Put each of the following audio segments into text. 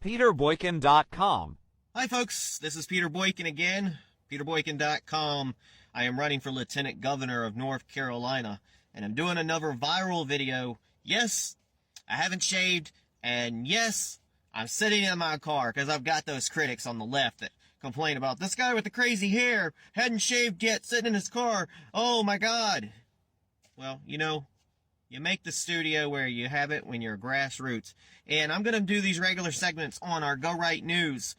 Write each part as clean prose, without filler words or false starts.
PeterBoykin.com. Hi folks, this is Peter Boykin again, PeterBoykin.com. I am running for Lieutenant Governor of North Carolina, and I'm doing another viral video. Yes, I haven't shaved, and yes, I'm sitting in my car because I've got those critics on the left that complain about this guy with the crazy hair, hadn't shaved yet, sitting in his car. Oh my God. Well, you know, you make the studio where you have it when you're grassroots. And I'm going to do these regular segments on our Go Right News.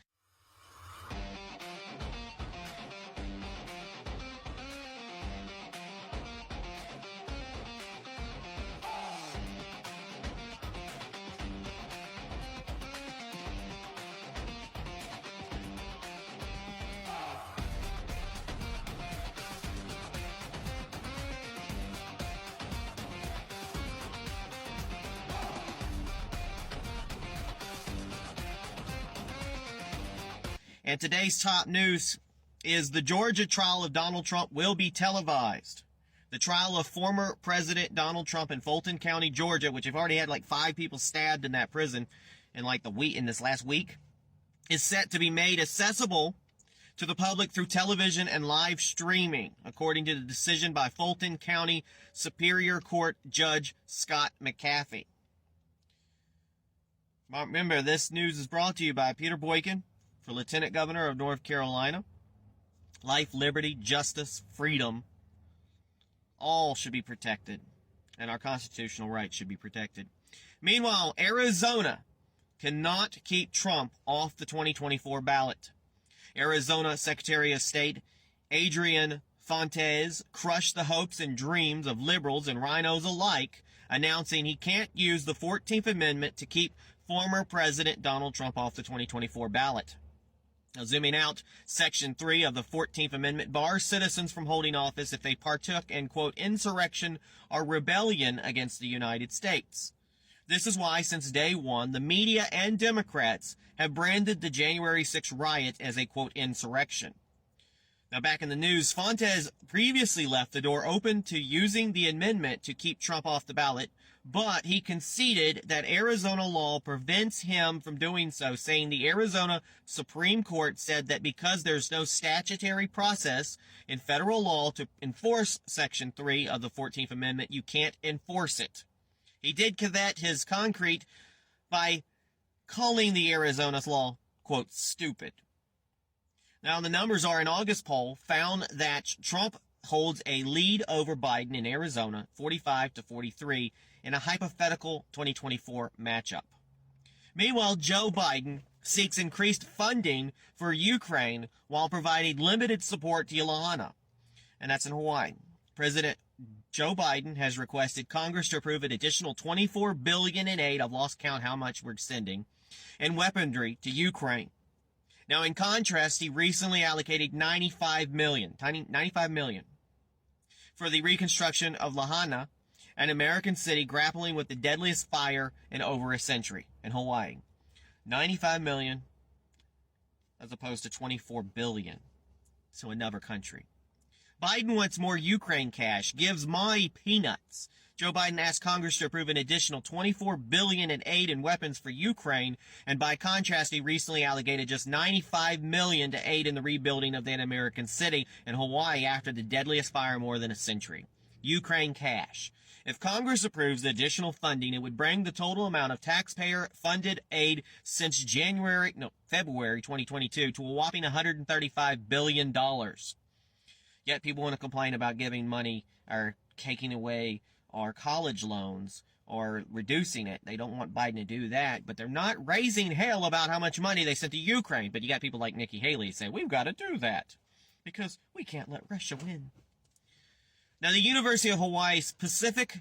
And today's top news is the Georgia trial of Donald Trump will be televised. The trial of former President Donald Trump in Fulton County, Georgia, which have already had like 5 people stabbed in that prison in this last week, is set to be made accessible to the public through television and live streaming, according to the decision by Fulton County Superior Court Judge Scott McAfee. Remember, this news is brought to you by Peter Boykin for Lieutenant Governor of North Carolina. Life, liberty, justice, freedom, all should be protected, and our constitutional rights should be protected. Meanwhile, Arizona cannot keep Trump off the 2024 ballot. Arizona Secretary of State Adrian Fontes crushed the hopes and dreams of liberals and rhinos alike, announcing he can't use the 14th Amendment to keep former President Donald Trump off the 2024 ballot. Now, zooming out, Section 3 of the 14th Amendment bars citizens from holding office if they partook in, quote, insurrection or rebellion against the United States. This is why, since day one, the media and Democrats have branded the January 6th riot as a, quote, insurrection. Now, back in the news, Fontes previously left the door open to using the amendment to keep Trump off the ballot, but he conceded that Arizona law prevents him from doing so, saying the Arizona Supreme Court said that because there's no statutory process in federal law to enforce Section 3 of the 14th Amendment, you can't enforce it. He did covet his concrete by calling the Arizona's law, quote, stupid. Now, the numbers are an August poll found that Trump holds a lead over Biden in Arizona, 45-43, in a hypothetical 2024 matchup. Meanwhile, Joe Biden seeks increased funding for Ukraine while providing limited support to Lahaina, and that's in Hawaii. President Joe Biden has requested Congress to approve an additional $24 billion in aid, I've lost count how much we're sending, and weaponry to Ukraine. Now, in contrast, he recently allocated $95 million for the reconstruction of Lahaina, an American city grappling with the deadliest fire in over a century in Hawaii. $95 million as opposed to $24 billion. So another country. Biden wants more Ukraine cash, gives my peanuts. Joe Biden asked Congress to approve an additional $24 billion in aid and weapons for Ukraine, and by contrast, he recently allocated just $95 million to aid in the rebuilding of that American city in Hawaii after the deadliest fire in more than a century. Ukraine cash. If Congress approves the additional funding, it would bring the total amount of taxpayer-funded aid since February 2022 to a whopping $135 billion. Yet people want to complain about giving money or taking away our college loans or reducing it. They don't want Biden to do that, but they're not raising hell about how much money they sent to Ukraine. But you got people like Nikki Haley saying, we've got to do that because we can't let Russia win. Now, the University of Hawaii's Pacific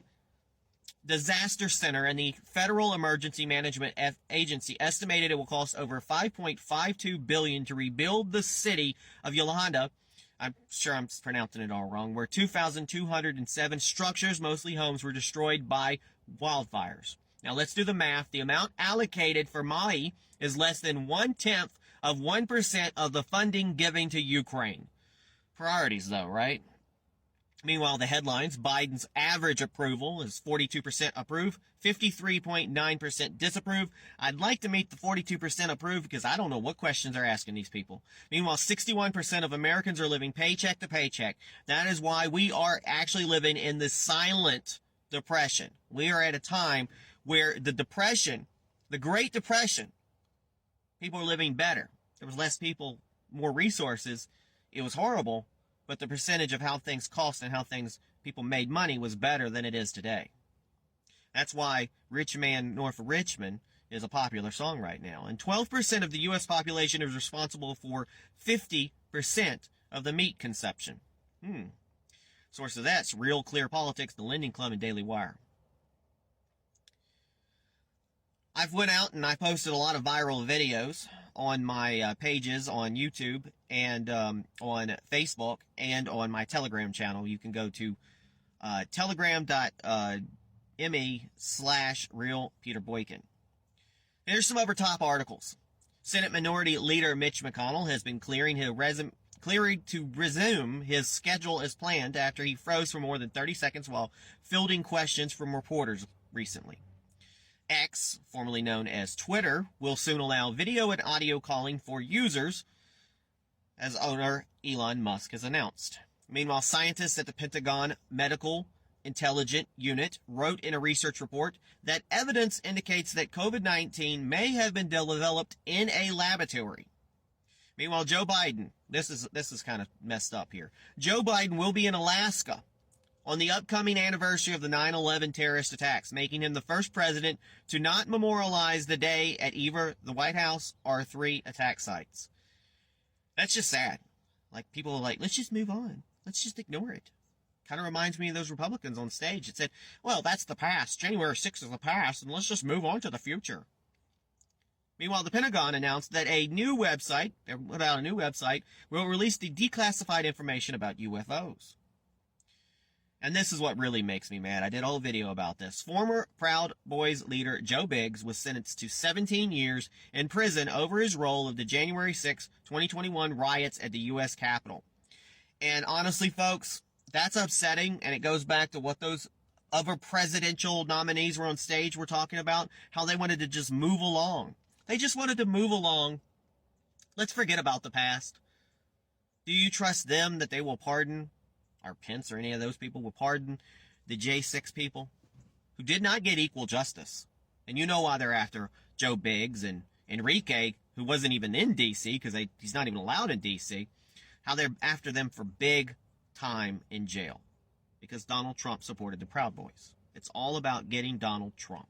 Disaster Center and the Federal Emergency Management Agency estimated it will cost over $5.52 billion to rebuild the city of Lahaina. I'm sure I'm pronouncing it all wrong, where 2,207 structures, mostly homes, were destroyed by wildfires. Now, let's do the math. The amount allocated for Maui is less than 1/10 of 1% of the funding given to Ukraine. Priorities, though, right? Meanwhile, the headlines: Biden's average approval is 42% approve, 53.9% disapprove. I'd like to meet the 42% approve because I don't know what questions they're asking these people. Meanwhile, 61% of Americans are living paycheck to paycheck. That is why we are actually living in the silent depression. We are at a time where the depression, the Great Depression, people are living better. There was less people, more resources. It was horrible. But the percentage of how things cost and how people made money was better than it is today. That's why Rich Man North of Richmond is a popular song right now. And 12% of the U.S. population is responsible for 50% of the meat consumption. Source of that's Real Clear Politics, The Lending Club, and Daily Wire. I've went out and I posted a lot of viral videos on my pages on YouTube and on Facebook and on my Telegram channel. You can go to telegram.me/RealPeterBoykin. Here's some other top articles. Senate Minority Leader Mitch McConnell has been clearing to resume his schedule as planned after he froze for more than 30 seconds while fielding questions from reporters recently. X, formerly known as Twitter, will soon allow video and audio calling for users, as owner Elon Musk has announced. Meanwhile, scientists at the Pentagon Medical Intelligence Unit wrote in a research report that evidence indicates that COVID-19 may have been developed in a laboratory. Meanwhile, Joe Biden, this is kind of messed up here. Joe Biden will be in Alaska on the upcoming anniversary of the 9/11 terrorist attacks, making him the first president to not memorialize the day at either the White House or 3 attack sites. That's just sad. Like, people are like, let's just move on. Let's just ignore it. Kind of reminds me of those Republicans on stage that said, well, that's the past. January 6th is the past, and let's just move on to the future. Meanwhile, the Pentagon announced that a new website will release the declassified information about UFOs. And this is what really makes me mad. I did a whole video about this. Former Proud Boys leader Joe Biggs was sentenced to 17 years in prison over his role of the January 6, 2021 riots at the U.S. Capitol. And honestly, folks, that's upsetting, and it goes back to what those other presidential nominees were on stage were talking about, how they wanted to just move along. They just wanted to move along. Let's forget about the past. Do you trust them that they will pardon, or Pence or any of those people will pardon the J6 people who did not get equal justice? And you know why they're after Joe Biggs and Enrique, who wasn't even in D.C. because he's not even allowed in D.C., how they're after them for big time in jail because Donald Trump supported the Proud Boys. It's all about getting Donald Trump.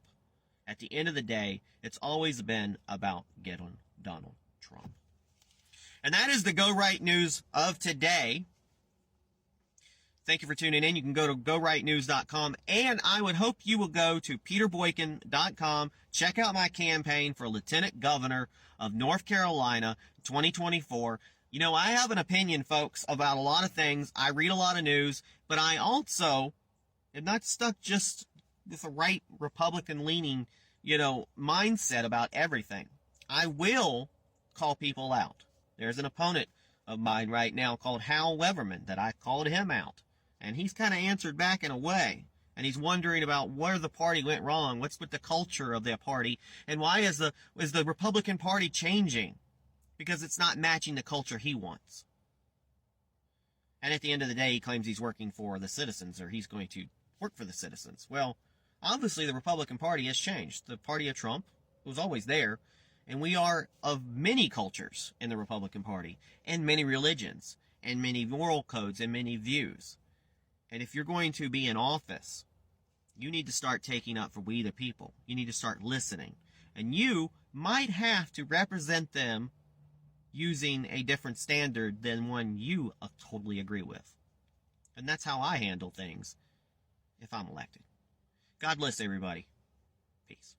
At the end of the day, it's always been about getting Donald Trump. And that is the Go Right News of today. Thank you for tuning in. You can go to gorightnews.com, and I would hope you will go to peterboykin.com. Check out my campaign for Lieutenant Governor of North Carolina 2024. You know, I have an opinion, folks, about a lot of things. I read a lot of news, but I also am not stuck just with a right Republican-leaning, mindset about everything. I will call people out. There's an opponent of mine right now called Hal Leverman that I called him out. And he's kind of answered back in a way. And he's wondering about where the party went wrong. What's with the culture of the party? And why is the Republican Party changing? Because it's not matching the culture he wants. And at the end of the day, he claims he's working for the citizens, or he's going to work for the citizens. Well, obviously the Republican Party has changed. The party of Trump was always there. And we are of many cultures in the Republican Party, and many religions, and many moral codes, and many views. And if you're going to be in office, you need to start taking up for we the people. You need to start listening. And you might have to represent them using a different standard than one you totally agree with. And that's how I handle things if I'm elected. God bless everybody. Peace.